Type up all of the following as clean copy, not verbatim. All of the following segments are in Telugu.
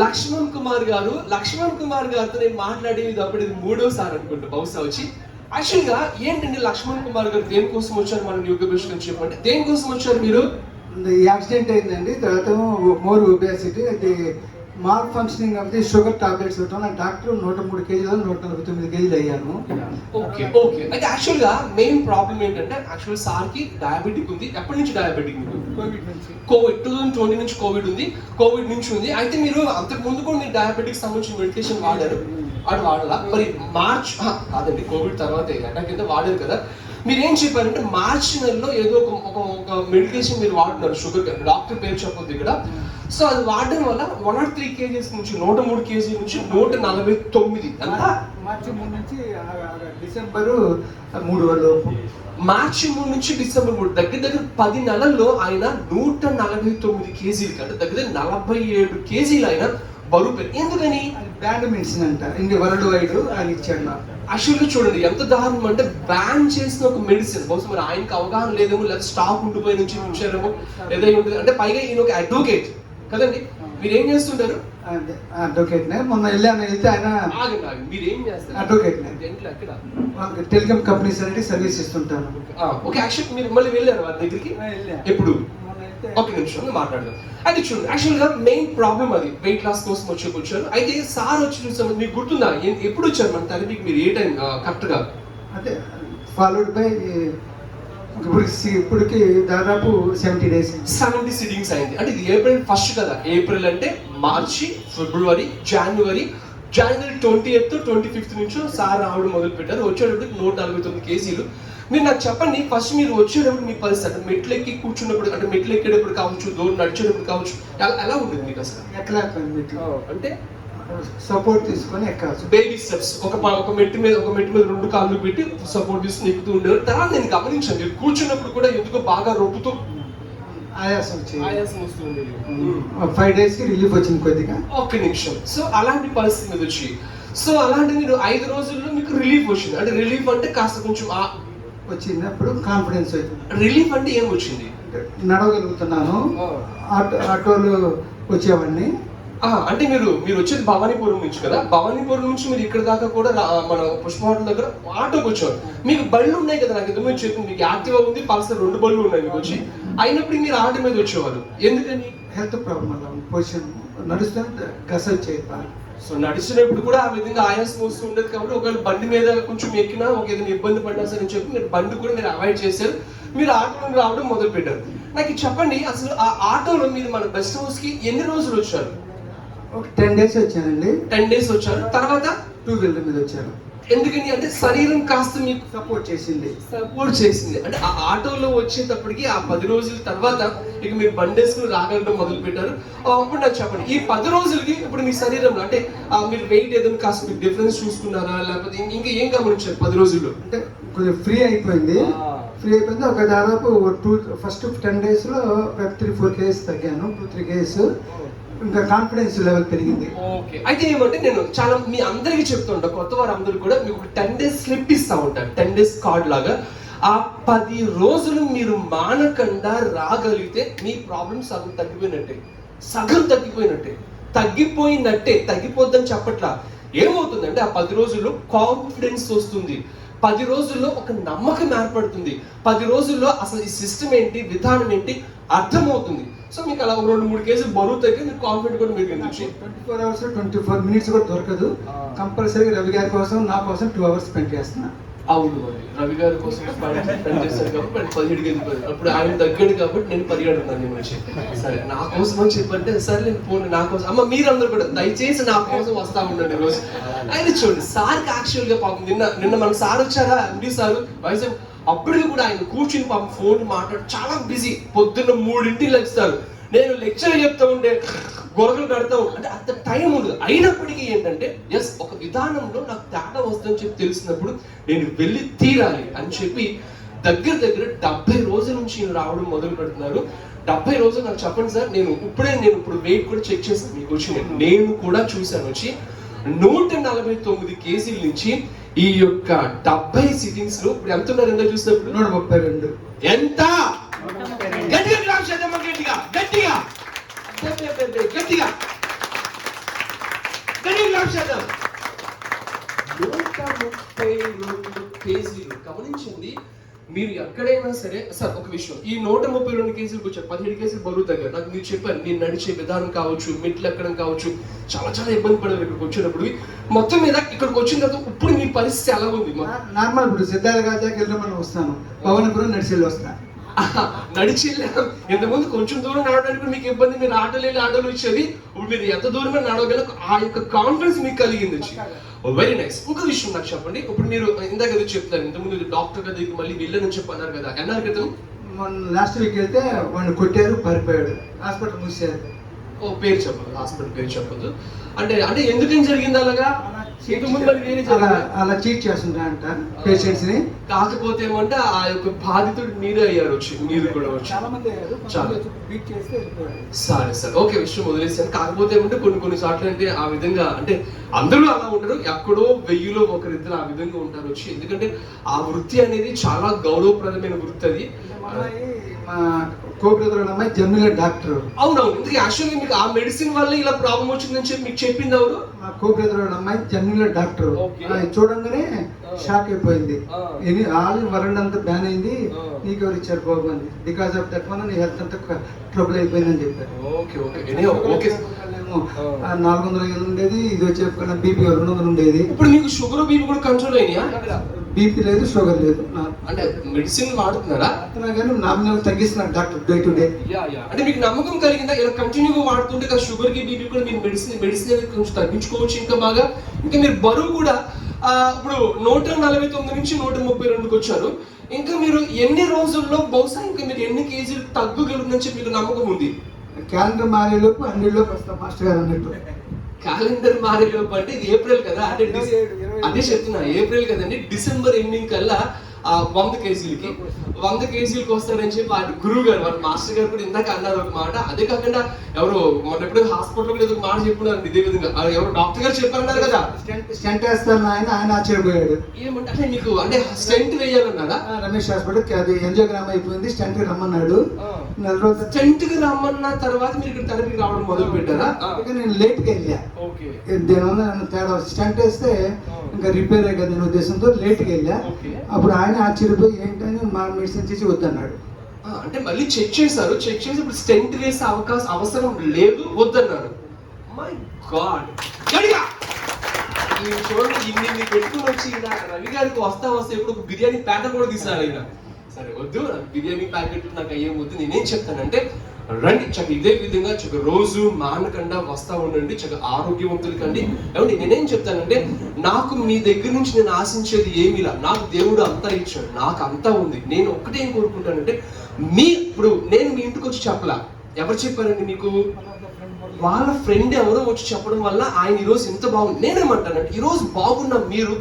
లక్ష్మణ్ కుమార్ గారితో నేను మాట్లాడేది అప్పుడు ఇది 3వ సారి అనుకుంటా బహుశా వచ్చి. యాక్చువల్ గా ఏంటండి లక్ష్మణ్ కుమార్ గారు దేనికోసం వచ్చారు మన న్యూ గబేష్ చెప్పండి, దేనికోసం వచ్చారు మీరు? యాక్సిడెంట్ అయిందండి, తర్వాత మోర్ ఒబేసిటీ, అది mall functioning of the sugar tablets ఇవ్వటం. డాక్టర్ 103 కేజీలు 149 కేజీలు అయ్యాను. Okay okay. అయితే యాక్చువల్ గా మెయిన్ ప్రాబ్లం ఏంటంటే యాక్చువల్ సార్కి డయాబెటిక్ ఉంది. ఎప్పటి నుంచి డయాబెటిక్? కోవిడ్ 2020 నుంచి కోవిడ్ నుంచి ఉంది. అయితే మీరు అంతకు ముందు కూడా మీరు డయాబెటిక్ సంబంధించిన మెడికేషన్ వాడారు, అది వాడాలా? మరి మార్చ్ కాదండి, కోవిడ్ తర్వాత అటాక్ అయితే వాడారు కదా. మీరు ఏం చెప్పారంటే మార్చి నెలలో ఏదో ఒక మెడికేషన్ మీరు వాడుతున్నారు, షుగర్, డాక్టర్ పేరు చెప్పొద్దు ఇక్కడ. సో అది వాడడం వల్ల 103 కేజీస్ నుంచి 103 కేజీ నుంచి 149 అంతా మార్చి 3 నుంచి డిసెంబరు 3 వరకు. మార్చి 3 నుంచి డిసెంబర్ 3 దగ్గర 10 నెలల్లో ఆయన 149 కేజీలు కంటే దగ్గర 47 కేజీలు ఆయన బరువు. ఎందుకని? బ్రాండ్ మెడిసిన్ అంట, ఇండియా వరల్డ్ వైడ్ ఆయన ఇచ్చాడు. యాక్చువల్గా చూడండి ఎంత దారుణం అంటే బ్యాన్ చేసిన ఒక మెడిసిన్ బహుశా మరి ఆయనకి అవగాహన లేదేమో, లేదా స్టాక్ ఉండిపోయి నుంచి ఉంచారేమో, ఏదైనా ఉంటుంది అంటే. పైగా ఈయన ఒక అడ్వకేట్ కదండి, మీరు ఏం చేస్తుంటారు? అడ్వకేట్ నే. మొన్న వెళ్తే ఆయన మీరు ఏం చేస్తారు? అడ్వకేట్ నే. ఎక్కడ? టెలికాం కంపెనీస్ అనేది సర్వీస్ ఇస్తుంటాను. ఓకే. యాక్చువల్ మీరు మళ్ళీ వెళ్ళారు వారి దగ్గరికి? ఎప్పుడు? ఒక నిమిషం మాట్లాడదాం. అయితే చూడండి యాక్చువల్గా మెయిన్ ప్రాబ్లం అది వెయిట్ లాస్ కోసం వచ్చారు. అయితే సార్ వచ్చి చూసాము, మీకు గుర్తుందా ఎప్పుడు వచ్చారు మన థెరపీకి? మీరు ఏ టైం కరెక్ట్ గా? అంటే ఫాలోడ్ బై ఇప్పటికి దాదాపు 70 days 70 సిట్టింగ్స్ అయింది. అంటే ఇది April 1 కదా. ఏప్రిల్ అంటే మార్చి, ఫిబ్రవరి, జనవరి 20th 25th నుంచి సార్ రావడం మొదలు పెట్టారు. వచ్చేటప్పుడు 149 కేజీలు. మీరు నాకు చెప్పండి, ఫస్ట్ మీరు వచ్చేటప్పుడు మీ పరిస్థితి అంటే మెట్లు ఎక్కి కూర్చున్నప్పుడు, అంటే మెట్లు ఎక్కేటప్పుడు కావచ్చు, దూరం నడిచేటప్పుడు కావచ్చు, ఎలా ఉంటుంది మీకు అసలు? ఎట్లా అంటే సపోర్ట్ తీసుకొని ఎక్కాల్సి, బేబీ స్టెప్స్. ఒక మెట్టు మీద 2 కాళ్ళు పెట్టి సపోర్ట్ తీసుకుని ఎక్కుతూ ఉండేవారు. తర్వాత నేను గమనించాను, మీరు కూర్చున్నప్పుడు కూడా ఎందుకో బాగా రొప్పుతూ ఆయాసం వస్తుంది. 5 days కి రిలీఫ్ వచ్చింది కొద్దిగా. ఒక్క నిమిషం. సో అలాంటి పరిస్థితి మీద వచ్చి, సో అలాంటి మీరు 5 రోజుల్లో మీకు రిలీఫ్ వచ్చింది. అంటే రిలీఫ్ అంటే కాస్త కొంచెం వచ్చినప్పుడు కాన్ఫిడెన్స్ వచ్చింది. రిలీఫ్ అంటే ఏం వచ్చింది? నడవగలుగుతున్నాను, ఆటోలు వచ్చేవాడిని. అంటే మీరు వచ్చేది భవానీపురం నుంచి కదా. భవానీపురం నుంచి మీరు ఇక్కడ దాకా కూడా మన పుష్పవాటం దగ్గర ఆటోకి వచ్చారు. మీకు బళ్ళు ఉన్నాయి కదా, నాకు ఇంతకుముందు చెప్పింది మీకు యాక్టివా ఉంది, పల్సర్ 2 బళ్ళు ఉన్నాయి మీకు వచ్చి. అయినప్పుడు మీరు ఆటో మీద వచ్చేవారు. ఎందుకని? హెల్త్ ప్రాబ్లం వల్ల పొజిషన్ నడుస్తుంటే గస వచ్చేది. సో నడిచినప్పుడు కూడా ఆ విధంగా ఆయాసం వస్తూ ఉండేది. కాబట్టి ఒకవేళ బండి మీద కొంచెం ఎక్కినా ఒక ఏదైనా ఇబ్బంది పడినా సరే అని చెప్పి మీరు బండి కూడా మీరు అవాయిడ్ చేశారు. మీరు ఆటోలో రావడం మొదలు పెట్టారు. నాకు చెప్పండి, అసలు ఆ ఆటోలో మీరు మన బెస్ట్ హౌస్ కి ఎన్ని రోజులు వచ్చారు? ఒక 10 days వచ్చానండి. 10 days వచ్చారు. తర్వాత 2 wheeler మీద వచ్చాను. ఎందుకని? అంటే శరీరం కాస్త మీకు సపోర్ట్ చేసింది. అంటే ఆ ఆటోలో వచ్చేటప్పటికి ఆ 10 రోజుల తర్వాత ఇక మీరు బండేసుకుని రాగలడం మొదలు పెట్టారు. అప్పుడు నాకు చెప్పండి, ఈ 10 రోజులకి ఇప్పుడు మీ శరీరంలో అంటే మీరు వెయిట్ ఏదైనా కాస్త మీకు డిఫరెన్స్ చూసుకున్నారా, లేకపోతే ఇంకా ఏం గమనించారు 10 రోజుల్లో? అంటే కొంచెం ఫ్రీ అయిపోయింది. ఒక దాదాపు ఫస్ట్ 10 days లో 3-4 kgs తగ్గాను. 2-3 kgs. ఇంకా కాన్ఫిడెన్స్ లెవెల్ పెరిగింది. ఓకే. అయితే ఏమంటే నేను చాలా మీ అందరికీ చెప్తుంటా, కొత్త వారు అందరూ కూడా మీకు 10 days స్లిప్ ఇస్తా ఉంటాను, 10 days కార్డ్ లాగా. ఆ 10 రోజులు మీరు మానకుండా రాగలిగితే మీ ప్రాబ్లమ్ సగం తగ్గిపోయినట్టే. తగ్గిపోద్దని చెప్పట్లా. ఏమవుతుందంటే ఆ 10 రోజుల్లో కాన్ఫిడెన్స్ వస్తుంది. 10 రోజుల్లో ఒక నమ్మకం ఏర్పడుతుంది. 10 రోజుల్లో అసలు ఈ సిస్టమ్ ఏంటి, విధానం ఏంటి అర్థమవుతుంది. సో మీకు అలా 2-3 కేజీలు బరువు తగ్గి మీరు కాన్ఫిడెంట్ కూడా మీరు 24 hours 24 minutes కూడా దొరకదు. కంపల్సరీగా రవి గారి కోసం నా కోసం 2 hours స్పెండ్ చేస్తున్నా. అవును, రవి గారి కోసం స్పెండ్ చేశారు కాబట్టి 17కి వెళ్ళిపోయారు. అప్పుడు ఆయన తగ్గాడు కాబట్టి నేను 17 ఉన్నాను. నేను వచ్చి సరే నా కోసం అని చెప్పంటే సరే నేను పోను, నా కోసం అమ్మ మీరందరూ కూడా దయచేసి నా కోసం వస్తా ఉండండి రోజు. ఆయన చూడండి సార్కి యాక్చువల్ గా పాపం నిన్న మన సార్ వచ్చారా, ఎండి సార్ వైస్, అప్పటికి కూడా ఆయన కూర్చుని పాపం ఫోన్ మాట్లాడు చాలా బిజీ. పొద్దున్న 3ంటికి లెక్స్తారు. నేను లెక్చర్ చెప్తా ఉంటే గొరకలు కడతా అంటే అంత టైం ఉండదు. అయినప్పటికీ ఏంటంటే ఎస్ ఒక విధానంలో నాకు తేడా వస్తుందని చెప్పి తెలిసినప్పుడు నేను వెళ్ళి తీరాలి అని చెప్పి దగ్గర 70 రోజుల నుంచి రావడం మొదలు పెడుతున్నారు. 70 రోజులు నాకు చెప్పండి సార్. నేను ఇప్పుడు వెయిట్ కూడా చెక్ చేశాను మీకు వచ్చి, నేను కూడా చూశాను వచ్చి 149 కేజీల నుంచి ఈ యొక్క 70 సిట్టింగ్స్ లో ఇప్పుడు ఎంత ఉన్నారు? ఎంత చూసినప్పుడు 132. ఎంత? గట్టిగా క్లాప్ చేద్దాం. 132 కేజీలు. గమనించండి, మీరు ఎక్కడైనా సరే సార్ ఒక విషయం, ఈ 132 కేజీలకు వచ్చారు, 17 కేజీలు బరువు తగ్గారు. నాకు మీరు చెప్పారు, మీరు నడిచే విధానం కావచ్చు, మెట్లు ఎక్కడం కావచ్చు, చాలా చాలా ఇబ్బంది పడేది ఇక్కడికి వచ్చినప్పుడు. మొత్తం మీద ఇక్కడికి వచ్చిన తర్వాత ఇప్పుడు మీ పరిస్థితి ఎలా ఉంది? నార్మల్. ఇప్పుడు సిద్ధార్థ గాజాకి వెళ్ళమని వస్తాను, పవనపురం నడిచెళ్ళి వస్తాను. నడిచి ఇంతకుముందు కొంచెం దూరం నడవడానికి మీకు ఇబ్బంది, మీరు ఆటోలు వచ్చేది, ఇప్పుడు మీరు ఎంత దూరమే నడవగల ఆ యొక్క కాన్ఫిడెన్స్ మీకు కలిగింది వచ్చి. Very nice. ఇంకో విషయం నాకు చెప్పండి, ఇప్పుడు మీరు ఇందాక ఏదో చెప్తారు, ఇంతకుముందు డాక్టర్ దగ్గరికి మళ్ళీ వెళ్ళని చెప్పన్నారు కదా, ఎన్నారు క్రితం? లాస్ట్ వీక్ వెళ్తే వాడిని కొట్టారు, పారిపోయాడు, హాస్పిటల్ మూసారు. ఓ పేరు చెప్పదు, హాస్పిటల్ పేరు చెప్పదు. అంటే అంటే ఎందుకని జరిగింది అలాగా? అలా చీట్ చేస్తుంటా పేషెంట్స్ ని. కాకపోతే ఏమంటే ఆ యొక్క బాధితుడు మీరే అయ్యారు వచ్చి, మీరు కూడా వచ్చి చాలా మంది అయ్యారు. సరే సరే ఓకే, విషయం వదిలేసాను. కాకపోతే ఏమంటే కొన్ని సార్లు అంటే ఆ విధంగా అంటే అందరూ అలా ఉంటారు, ఎక్కడో 1000లో ఒకరిద్దరు ఆ విధంగా ఉంటారు వచ్చి. ఎందుకంటే ఆ వృత్తి అనేది చాలా గౌరవప్రదమైన వృత్తి అది. మా కోబ్రదర్ అమ్మాయి జర్నల్ డాక్టర్. అవునవును. ఇందుకు యాక్చువల్లీ మీకు ఆ మెడిసిన్ వల్ల ఇలా ప్రాబ్లం వచ్చిందని చెప్పి మీకు చెప్పింది ఎవరు? మా కోబ్రదర్ అమ్మాయి జర్నల్ డాక్టర్. చూడంగానే షాక్ అయిపోయింది. ఆల్ వరల్డ్ అంతా బ్యాన్ అయింది, నీకు ఎవరు ఇచ్చారు బాబు అని. బికాస్ ఆఫ్ దట్ వల్ల నీ హెల్త్ అంతా ట్రబుల్ అయిపోయిందని చెప్పారు. Okay okay okay. 400 ఉండేది, ఇది వచ్చే బీపీ 200 ఉండేది. ఇప్పుడు మీకు షుగర్ బీపీ కూడా కంట్రోల్ అయినాయా? బీపీ లేదు, షుగర్ లేదు. అంటే మెడిసిన్ వాడుతున్నారా? కానీ నామినల్ తగ్గిస్తున్నారు డాక్టర్ డే టు డే. అంటే మీకు నమ్మకం కలిగిందా ఇలా కంటిన్యూగా వాడుతుంటే కదా షుగర్ కి బీపీ కూడా మీరు మెడిసిన్ కొంచెం తగ్గించుకోవచ్చు ఇంకా బాగా? ఇంకా మీరు బరువు కూడా ఇప్పుడు 149 నుంచి 132కి వచ్చారు. ఇంకా మీరు ఎన్ని రోజుల్లో బహుశా ఇంకా మీరు ఎన్ని కేజీలు తగ్గగలుగుతుందని చెప్పి మీకు నమ్మకం ఉంది? క్యాలెండర్ మారేలోపు 100లోకి వస్తాం మాస్టర్ గారు అన్నట్టు. క్యాలెండర్ మారేలోపు అంటే ఇది ఏప్రిల్ కదా, అంటే అదే చెప్తున్నా, ఏప్రిల్ కదండి. డిసెంబర్ ఎండింగ్ కల్లా 100 కేజీలకి వస్తాడని చెప్పి వాటి గురువు గారు, వాటి మాస్టర్ గారు కూడా ఇందాక అన్నారు ఒక మాట. అదే కాకుండా ఎవరు మొన్న ఎప్పుడో హాస్పిటల్ ఏదో మాట చెప్పుకున్నారు ఇదే విధంగా, ఎవరు డాక్టర్ గారు చెప్పారన్నారు కదా స్టెంట్ వేస్తాను ఆయన ఆశ్చర్యపోయాడు. ఏమంటే అంటే మీకు అంటే స్టెంట్ వేయాలన్నారా? రమేష్ హాస్పిటల్ అది ఎంజోగ్రామ్ అయిపోయింది, స్టెంట్ కి రమ్మన్నాడు. స్టెంట్ కి రమ్మన్న తర్వాత మీరు ఇక్కడ థెరపీకి రావడం మొదలు పెట్టారా? నేను లేట్ గా వెళ్ళా. దీనివల్ల నన్ను తేడా స్టెంట్ వేస్తే ఇంకా రిపేర్ అయ్యి కదా ఉద్దేశంతో లేట్ గా వెళ్ళా. అప్పుడు ఆయన ఆశ్చర్యపోయి ఏంటని మా మెడిసిన్ చేసి వద్దన్నాడు. అంటే మళ్ళీ చెక్ చేశారు, చెక్ చేసి ఇప్పుడు స్టెంట్ వేసే అవసరం లేదు వద్దన్నారు. మై గాడ్, చూడండి ఇన్ని పెట్టుకుని వచ్చి రవి గారికి వస్తా ఇప్పుడు బిర్యానీ ప్యాకెట్ కూడా తీసారు ఆయన. సరే వద్దు, బిర్యానీ ప్యాకెట్ నాకు అయ్యేం వద్దు. నేనేం చెప్తానంటే రండి చక్క ఇదే విధంగా చక్క రోజు మానకుండా వస్తా ఉండండి, చక్క ఆరోగ్యవంతులు కండి. ఏమండి నేనేం చెప్తానంటే నాకు మీ దగ్గర నుంచి నేను ఆశించేది ఏమిలా, నాకు దేవుడు అంతా ఇచ్చాడు, నాకు అంతా ఉంది. నేను ఒక్కటేం కోరుకుంటానంటే ఇప్పుడు నేను మీ ఇంటికి వచ్చి చెప్పలా, ఎవరు చెప్పారండి మీకు? వాళ్ళ ఫ్రెండ్ ఎవరో వచ్చి చెప్పడం వల్ల ఆయన ఈరోజు ఎంత బాగుంది. నేనేమంటానంటే ఈరోజు బాగున్న మీరు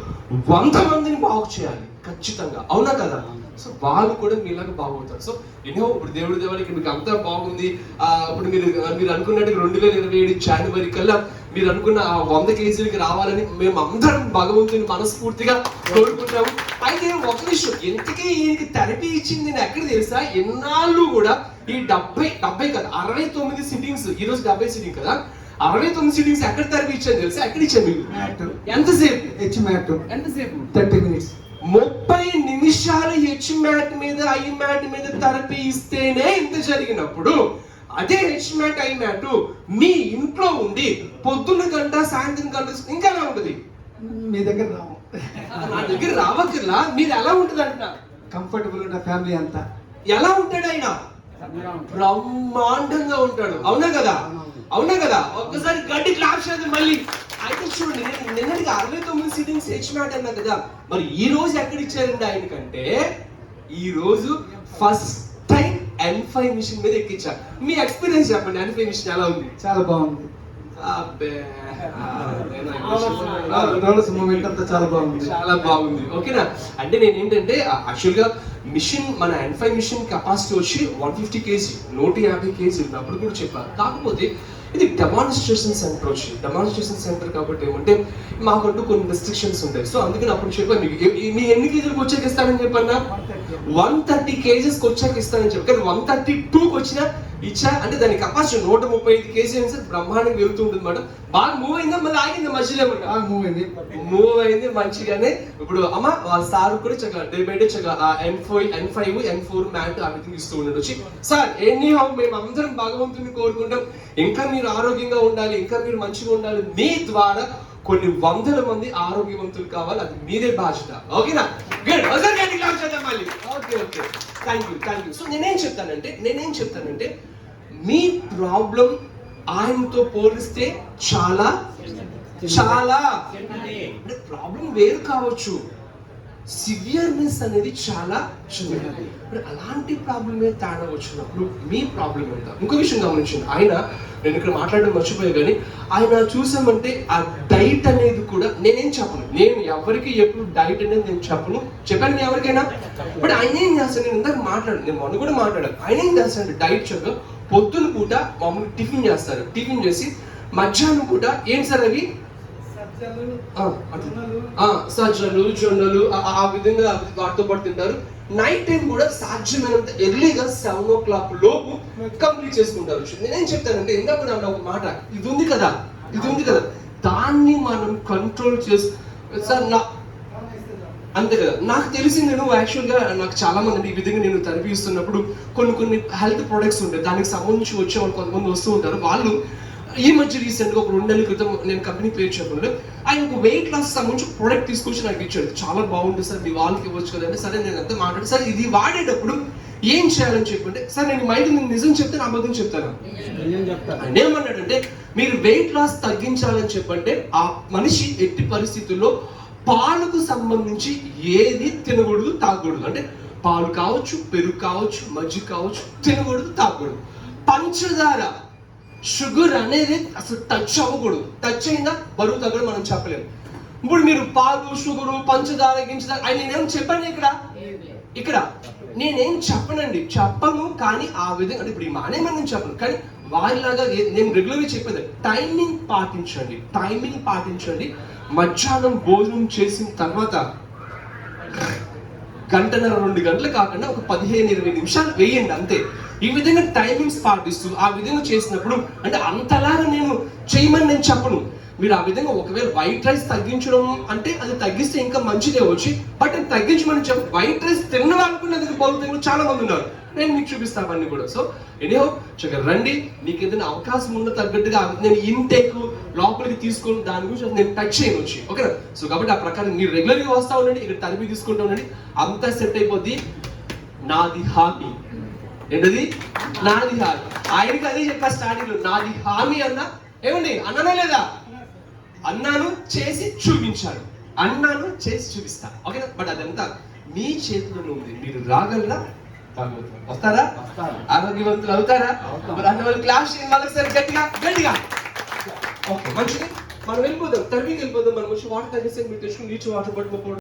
100 మందిని బాగు చేయాలి ఖచ్చితంగా, అవునా కదా? సో వాళ్ళు కూడా మీలాగా బాగుంటారు. సో ఎన్నో ఇప్పుడు దేవుడి దేవాలకి మీకు అంతా బాగుంది. ఇప్పుడు మీరు అనుకున్నట్టు 2027 జనవరి కల్లా మీరు అనుకున్న 100 కేజీలకి రావాలని మేము అందరం భగవంతుని మనస్ఫూర్తిగా కోరుకుంటాము. అయితే ఒక విషయం, ఎంతకీ ఈయనకి థెరపీ ఇచ్చింది నేను ఎక్కడ తెలుసా? ఎన్నాళ్ళు కూడా ఈ 70 కదా 69 సిట్టింగ్స్, ఈ రోజు 70 సిట్టింగ్ కదా, 69 సిట్టింగ్స్ ఎక్కడ థెరపీ ఇచ్చాను తెలుసా? ఎక్కడ ఇచ్చాను మీకు? ఎంతసేపు? ఎంతసేపు? 30 minutes. 30 నిమిషాలు హెచ్ మ్యాట్ మీద ఐ మ్యాట్ మీద థెరపీ ఇస్తేనే ఇంత జరిగినప్పుడు, అదే హెచ్ మ్యాట్ ఐ మ్యాట్ మీ ఇంట్లో ఉండి పొద్దున్న గంట సాయంత్రం గంట ఇంకా ఎలా ఉంటుంది? మీ దగ్గర రావు, నా దగ్గర రావక్కర్లా. మీరు ఎలా ఉంటుంది అంట? కంఫర్టబుల్ ఉన్న ఫ్యామిలీ అంతా. ఎలా ఉంటాడు ఆయన? బ్రహ్మాండంగా ఉంటాడు, అవునా కదా? అవునా కదా? ఒక్కసారి గడ్డి క్లాప్ చేద్దాం మళ్ళీ. అయితే చూడండి, నేను నిన్నటికి 69 సిట్టింగ్స్ హెచ్ మ్యాట్ అన్నా కదా, మరి ఈ రోజు ఎక్కడ ఇచ్చారండి ఆయనకంటే? ఈ రోజు ఫస్ట్ టైం N5 మిషన్ మీద ఎక్కించారు. మీ ఎక్స్పీరియన్స్ చెప్పండి, N5 మిషన్ ఎలా ఉంది? చాలా బాగుంది. చాలా బాగుంది, చాలా బాగుంది. ఓకేనా? అంటే నేను ఏంటంటే యాక్చువల్ గా మిషన్ మన N5 మిషన్ కెపాసిటీ వచ్చి 150 కేజీ 150 కేజీ అప్పుడు కూడా చెప్పారు. కాకపోతే ఇది డెమాన్స్ట్రేషన్ సెంటర్ వచ్చి, డెమాన్స్ట్రేషన్ సెంటర్ కాబట్టి ఏమంటే మాకంటూ కొన్ని రెస్ట్రిక్షన్స్ ఉంటాయి. సో అందుకని అప్పుడు చెప్పాను మీ ఎన్ని కేజీలకు వచ్చాక ఇస్తానని చెప్పన్నా? 130 కేజెస్కి వచ్చాక ఇస్తానని చెప్పి, కానీ 132కి వచ్చినా ఇచ్చా అంటే దాని కెపాసిటీ 135 kg బ్రహ్మాండంగా వెళ్తుంటుంది అన్నమాట. బాగా మూవ్ అయిందా మళ్ళీ ఆగింది మధ్యలో మూవ్ అయింది మంచిగానే. ఇప్పుడు అమ్మ వాళ్ళ సార్ కూడా చక్కగా డే బై డే చక్కగా N5 N4 మ్యాట్ ఆ విధంగా ఇస్తూ ఉన్నాడు. వచ్చి సార్ ఎనీ హౌ మేము అందరం భగవంతుని కోరుకుంటాం, ఇంకా మీరు ఆరోగ్యంగా ఉండాలి, ఇంకా మీరు మంచిగా ఉండాలి, మీ ద్వారా కొన్ని వందల మంది ఆరోగ్యవంతులు కావాలి, అది మీదే బాధ్యత. ఓకేనా? గుడ్. మళ్ళీ okay okay thank you. So నేనేం చెప్తానంటే మీ ప్రాబ్లం ఆయనతో పోలిస్తే చాలా చాలా అంటే ప్రాబ్లం వేరు కావచ్చు, సివియర్నెస్ అనేది చాలా చిన్నది. అలాంటి ప్రాబ్లం మీద తేడా వచ్చినప్పుడు మీ ప్రాబ్లం ఎంత. ఇంకో విషయం గమనించండి, నేను ఇక్కడ మాట్లాడడం మర్చిపోయా కానీ ఆయన చూసామంటే ఆ డైట్ అనేది కూడా నేనేం చెప్పను, నేను ఎవరికి ఎప్పుడు డైట్ అనేది నేను చెప్పాను ఎవరికైనా. బట్ ఆయన ఏం చేస్తాను, నేను ఇందాక నేను మొన్న కూడా మాట్లాడాను, ఆయన ఏం చేస్తానంటే డైట్ చెప్ప పొద్దున పూట మామూలు టిఫిన్ చేస్తారు, టిఫిన్ చేసి మధ్యాహ్నం పూట ఏంటి సార్ అవి సజ్జలు జొన్నలు ఆ విధంగా వాటితో పాటు తింటారు. నైట్ టైం కూడా సాధ్యమైనంత ఎర్లీగా 7 o'clock లోపు కంప్లీట్ చేసుకుంటారు. నేనేం చెప్తానంటే ఇందాక కూడా ఒక మాట, ఇది ఉంది కదా దాన్ని మనం కంట్రోల్ చేసి సార్ అంతే కదా. నాకు తెలిసి నేను యాక్చువల్గా నాకు చాలా మంది ఈ విధంగా నేను తరబిస్తున్నప్పుడు కొన్ని హెల్త్ ప్రొడక్ట్స్ ఉంటాయి, దానికి సంబంధించి వచ్చే వాళ్ళు కొంతమంది వస్తూ ఉంటారు. వాళ్ళు ఈ మధ్య రీసెంట్గా ఒక 2 నెలల క్రితం నేను కంపెనీ పేరు చెప్పకుండా ఆయన ఒక వెయిట్ లాస్ సంబంధించి ప్రొడక్ట్ తీసుకొచ్చి నాకు ఇచ్చాడు. చాలా బాగుంటుంది సార్, మీ వాళ్ళకి ఇవ్వచ్చు కదండి. సరే నేను అంతా మాట్లాడి సార్ ఇది వాడేటప్పుడు ఏం చేయాలని చెప్పంటే సార్ నేను మైండ్ నేను నిజం చెప్తాను అబద్ధం చెప్తాను. ఆయన ఏమన్నాడంటే మీరు వెయిట్ లాస్ తగ్గించాలని చెప్పంటే ఆ మనిషి ఎట్టి పరిస్థితుల్లో పాలకు సంబంధించి ఏది తినకూడదు తాగకూడదు. అంటే పాలు కావచ్చు, పెరుగు కావచ్చు, మజ్జిగ కావచ్చు, తినకూడదు తాగకూడదు. పంచదార షుగర్ అనేది అసలు టచ్ అవ్వకూడదు. టచ్ అయిందా బరువు తగ్గడం మనం చెప్పలేము. ఇప్పుడు మీరు పాలు, షుగరు, పంచదార గించదార ఆయన నేనేం చెప్పాను ఇక్కడ నేనేం చెప్పను కానీ ఆ విధంగా అంటే ఇప్పుడు ఈ మానేమని నేను చెప్పను కానీ వారిలాగా నేను రెగ్యులర్గా చెప్పేది టైమింగ్ పాటించండి. మధ్యాహ్నం భోజనం చేసిన తర్వాత 1-2 గంటలు కాకుండా ఒక 15-20 నిమిషాలు వేయండి అంతే. ఈ విధంగా టైమింగ్స్ పాటిస్తూ ఆ విధంగా చేసినప్పుడు అంటే అంతలాగా నేను చేయమని నేను చెప్పను. మీరు ఆ విధంగా ఒకవేళ వైట్ రైస్ తగ్గించడం అంటే అది తగ్గిస్తే ఇంకా మంచిదే వచ్చి, బట్ అది తగ్గించమని చెప్పి వైట్ రైస్ తినాలనుకునేందుకు బలుగుతున్న చాలా మంది ఉన్నారు. నేను మీకు చూపిస్తాను అవన్నీ కూడా. సో ఎనీహౌ చక్కగా రండి, మీకు ఏదైనా అవకాశం ఉన్న తగ్గట్టుగా నేను ఇంటేక్ లోపలికి తీసుకొని దాని గురించి నేను టచ్ చేయను వచ్చి, ఓకేనా? సో కాబట్టి ఆ ప్రకారం మీరు రెగ్యులర్గా వస్తూ ఉండండి, ఇక్కడ తరిపి తీసుకుంటూ ఉండండి, అంతా సెట్ అయిపోద్ది. నాది హామీ. ఏంటది? నాది హామీ. ఆయనకి అదే చెప్పా స్టార్టింగ్ లో, నాది హామీ అన్నా. ఏమండి అన్నానా లేదా? అన్నాను, చేసి చూపించాడు, చూపిస్తా, ఓకేనా? బట్ అదంతా మీ చేతిలోనే ఉంది. మీరు రాగలరా? వస్తారా? ఆరోగ్యవంతులు అవుతారా? మరి అన్న వాళ్ళు క్లాస్ మళ్ళీ గట్టిగా ఓకే మంచిది. మనం వెళ్ళిపోదాం, తరబీకి వెళ్ళిపోదాం. మనం వచ్చి వాటర్ తగ్గిస్తే మీరు తెచ్చుకుని నీచు వాటర్ పట్టుకోకూడదు.